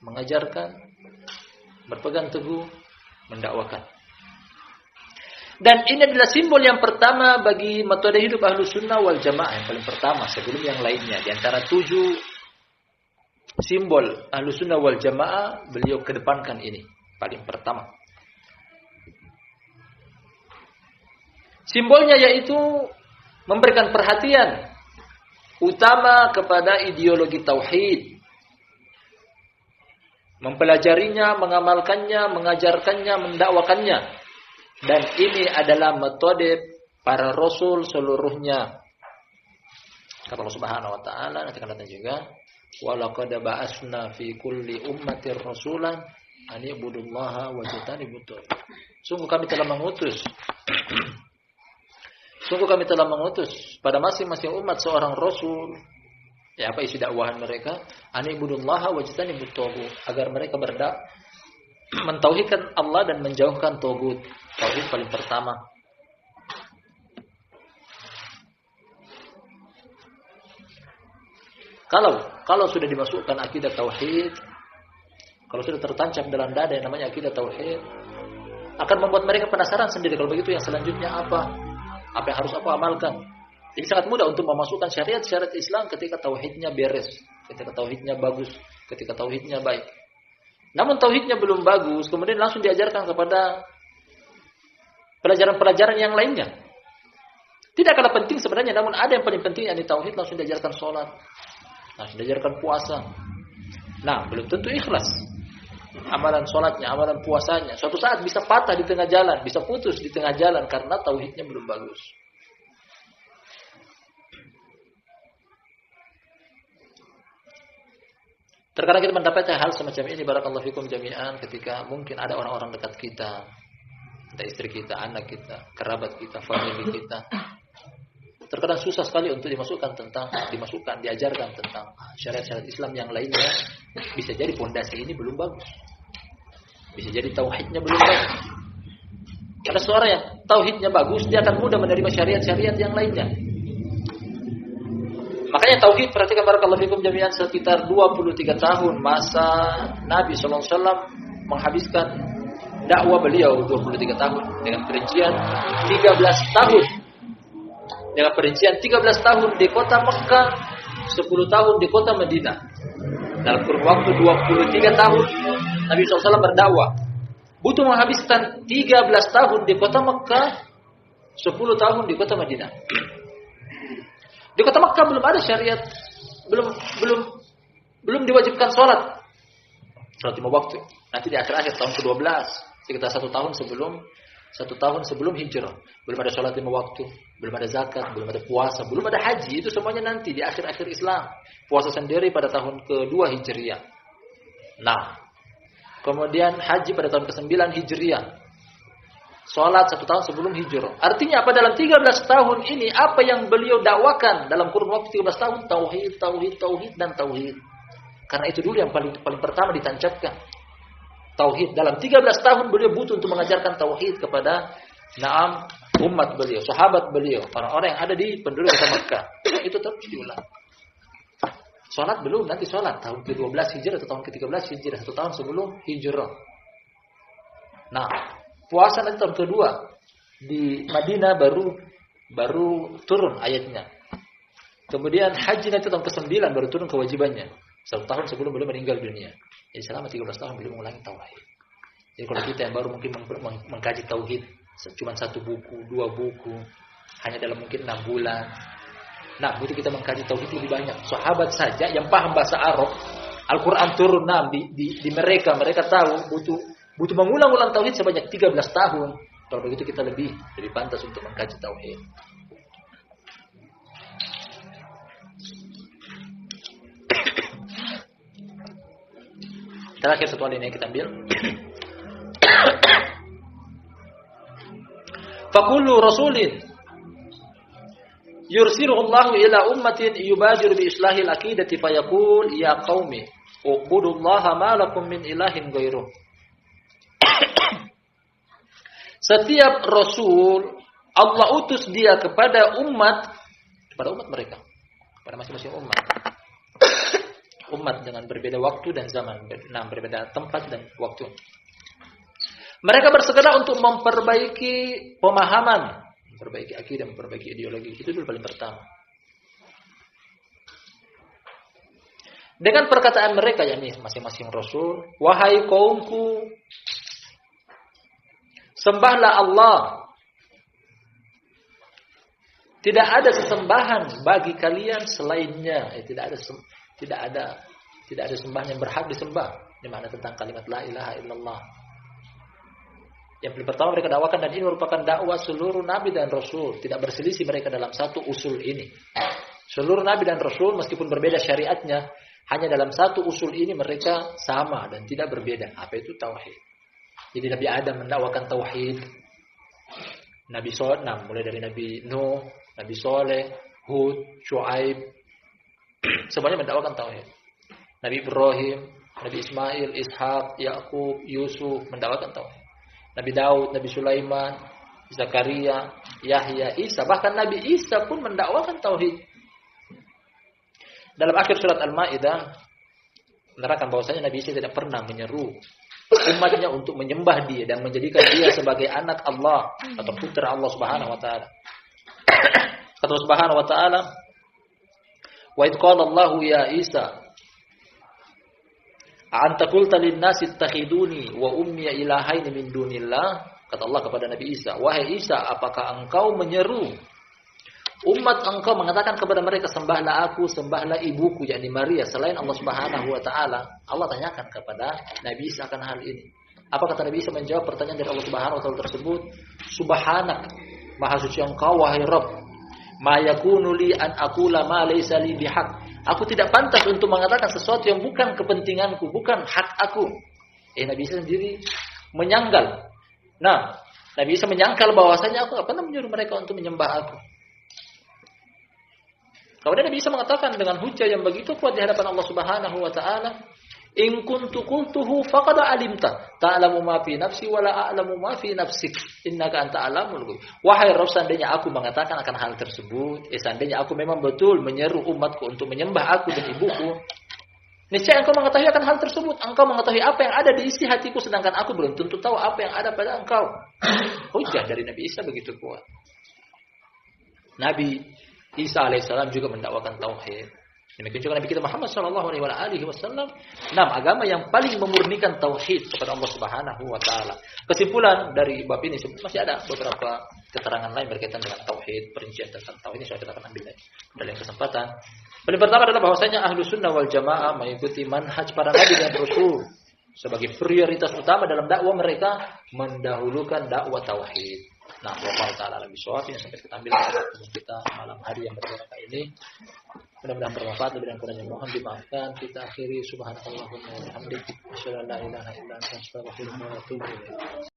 mengajarkan, berpegang teguh, mendakwakan. Dan ini adalah simbol yang pertama bagi metode hidup Ahlussunnah wal Jamaah, yang paling pertama sebelum yang lainnya. Di antara 7 simbol Ahlussunnah wal Jamaah, beliau kedepankan ini paling pertama. Simbolnya yaitu memberikan perhatian utama kepada ideologi tauhid, mempelajarinya, mengamalkannya, mengajarkannya, mendakwakannya. Dan ini adalah metode para rasul seluruhnya. Kata Allah Subhanahu wa taala, nanti akan datang juga, wa laqad ba'atsna fi kulli ummatir rasulan an ibudullaha wa tajtanibut. Sungguh kami telah mengutus Sungguh kami telah mengutus pada masing-masing umat seorang rasul. Ya, apa isi dakwahan mereka? Anibudullaha wajtanibut taghut, agar mereka mentauhidkan Allah dan menjauhkan taghut. Tauhid paling pertama. Kalau sudah dimasukkan akidah tauhid, kalau sudah tertancap dalam dada yang namanya akidah tauhid, akan membuat mereka penasaran sendiri. Kalau begitu yang selanjutnya apa? Apa yang harus aku amalkan? Jadi sangat mudah untuk memasukkan syariat-syariat Islam ketika tauhidnya beres, ketika tauhidnya bagus, ketika tauhidnya baik. Namun tauhidnya belum bagus, kemudian langsung diajarkan kepada pelajaran-pelajaran yang lainnya. Tidak kalah penting sebenarnya, namun ada yang paling penting, yakni tauhid, langsung diajarkan sholat, langsung diajarkan puasa. Nah, belum tentu ikhlas amalan sholatnya, amalan puasanya. Suatu saat bisa patah di tengah jalan, bisa putus di tengah jalan karena tauhidnya belum bagus. Terkadang kita mendapatkan hal semacam ini, barakallahu fikum jami'an, ketika mungkin ada orang-orang dekat kita, entah istri kita, anak kita, kerabat kita, famili kita. Terkadang susah sekali untuk diajarkan tentang syariat-syariat Islam yang lainnya. Bisa jadi pondasi ini belum bagus. Bisa jadi tauhidnya belum bagus. Karena seorang yang tauhidnya bagus, dia akan mudah menerima syariat-syariat yang lainnya. Makanya tauhid, perhatikan barakallahu fikum jami'an, sekitar 23 tahun masa Nabi SAW menghabiskan dakwah beliau 23 tahun dengan perincian 13 tahun. Dengan perincian 13 tahun di kota Mekah, 10 tahun di kota Madinah. Dalam kurun waktu 23 tahun Nabi SAW berdakwah. Butuh menghabiskan 13 tahun di kota Mekah, 10 tahun di kota Madinah. Di kota Mekah belum ada syariat, belum diwajibkan sholat 5 waktu. Nanti di akhir-akhir tahun ke-12, sekitar 1 tahun sebelum hijrah, belum ada sholat 5 waktu, belum ada zakat, belum ada puasa, belum ada haji. Itu semuanya nanti di akhir-akhir Islam. Puasa sendiri pada tahun ke-2 Hijriah. Nah, kemudian haji pada tahun ke-9 Hijriah. Sholat 1 tahun sebelum hijrah. Artinya apa? Dalam 13 tahun ini, apa yang beliau dakwakan dalam kurun waktu 13 tahun? Tauhid, dan tauhid. Karena itu dulu yang paling pertama ditancapkan. Tauhid. Dalam 13 tahun beliau butuh untuk mengajarkan tauhid kepada umat beliau, sahabat beliau, orang-orang yang ada di penduduk kota Mekah. Itu terus diulang. Sholat belum, nanti sholat tahun ke-12 Hijrah atau tahun ke-13 Hijrah, 1 tahun sebelum hijrah. Nah, puasa nanti tahun kedua di Madinah baru turun ayatnya. Kemudian haji nanti tahun ke-9 baru turun kewajibannya. 1 tahun sebelum beliau meninggal dunia. Jadi selama 13 tahun beliau mengulangi tauhid. Jadi kalau kita yang baru mungkin mengkaji tauhid cuma 1 buku, 2 buku, hanya dalam mungkin 6 bulan. Nah, butuh kita mengkaji tauhid lebih banyak. Sahabat saja yang paham bahasa Arab, Al-Quran turun di mereka tahu butuh mengulang-ulang tauhid sebanyak 13 tahun. Kalau begitu kita lebih pantas untuk mengkaji tauhid. Terakhir satu hal ini yang kita ambil. Fakullu rasulin yursiluhu Allahu ila ummatin yubajiru bi islahil aqidati fayaqul ya qaumi ubudullaha ma lakum min ilahin ghairuh. Setiap rasul Allah utus dia kepada umat mereka, kepada masing-masing umat. Umat dengan berbeda waktu dan zaman, berbeda tempat dan waktu. Mereka bersegera untuk memperbaiki pemahaman, memperbaiki akidah, memperbaiki ideologi. Itu dulu paling pertama. Dengan perkataan mereka, yakni masing-masing rasul, wahai kaumku, sembahlah Allah. Tidak ada sesembahan bagi kalian selainnya. Tidak ada sembahan yang berhak disembah. Ini makna tentang kalimat la ilaha illallah. Yang paling pertama mereka dakwakan, dan ini merupakan dakwah seluruh nabi dan rasul. Tidak berselisih mereka dalam satu usul ini. Seluruh nabi dan rasul meskipun berbeda syariatnya, hanya dalam satu usul ini mereka sama dan tidak berbeda. Apa itu tauhid? Jadi Nabi Adam mendakwakan tauhid. Nabi Soleh, mulai dari Nabi Nuh, Nabi Soleh, Hud, Shu'aib, semuanya mendakwakan tauhid. Nabi Ibrahim, Nabi Ismail, Ishak, Yakub, Yusuf mendakwakan tauhid. Nabi Daud, Nabi Sulaiman, Zakaria, Yahya, Isa, bahkan Nabi Isa pun mendakwakan tauhid. Dalam akhir surat Al-Maidah menerangkan bahwasanya Nabi Isa tidak pernah menyeru umatnya untuk menyembah dia dan menjadikan dia sebagai anak Allah atau putra Allah Subhanahu wa taala. Kata Allah Subhanahu wa taala, "Wa idh qala Allahu ya Isa, a'anta qulta lin-nasi ittakhiduni wa ummi ilahaini min dunillah?" Kata Allah kepada Nabi Isa, "Wahai Isa, apakah engkau menyeru umat engkau mengatakan kepada mereka sembahlah aku, sembahlah ibuku yakni Maria selain Allah Subhanahu wa taala?" Allah tanyakan kepada Nabi Isa akan hal ini. Apa kata Nabi Isa menjawab pertanyaan dari Allah Subhanahu wa taala tersebut? "Subhanak, maha suci engkau wahai Rabb. Ma yakunu li an aqula ma laysa li bihaq." Aku tidak pantas untuk mengatakan sesuatu yang bukan kepentinganku, bukan hak aku. Nabi Isa sendiri menyangkal. Nabi Isa menyangkal bahwasanya aku tidak pernah menyuruh mereka untuk menyembah aku. Kemudian Nabi Isa mengatakan dengan hujah yang begitu kuat di hadapan Allah Subhanahu wa taala, "In kuntu qultuhu faqad alimta, ta'lamu ma fi nafsi wa la a'lamu ma fi nafsik, innaka anta alamul ghuyub." Wahai Rabb, seandainya aku mengatakan akan hal tersebut, seandainya aku memang betul menyeru umatku untuk menyembah aku dan ibuku, niscaya engkau mengetahui akan hal tersebut. Engkau mengetahui apa yang ada di isi hatiku, sedangkan aku belum tentu tahu apa yang ada pada engkau. Hujah dari Nabi Isa begitu kuat. Nabi Isa alaihissalam juga mendakwakan tauhid. Demikian juga Nabi kita Muhammad sallallahu alaihi wasallam, agama yang paling memurnikan tauhid kepada Allah Subhanahu wa taala. Kesimpulan dari bab ini masih ada beberapa keterangan lain berkaitan dengan tauhid, perincian tentang tauhid ini saya akan ambil dalam kesempatan. Yang pertama adalah bahwasanya Ahlus Sunnah wal Jamaah mengikuti manhaj para nabi dan rasul sebagai prioritas utama dalam dakwah mereka mendahulukan dakwah tauhid. Wallahu ta'ala alam bisawab. Ini sampai kita ambil kita malam hari yang berbahagia ini. Mudah-mudahan bermanfaat. Mudah-mudahan kurangnya mohon dimaafkan. Kita akhiri subhanallahumma wa bihamdihi asyhadu an la ilaha illa anta astaghfiruka wa atubu ilaik.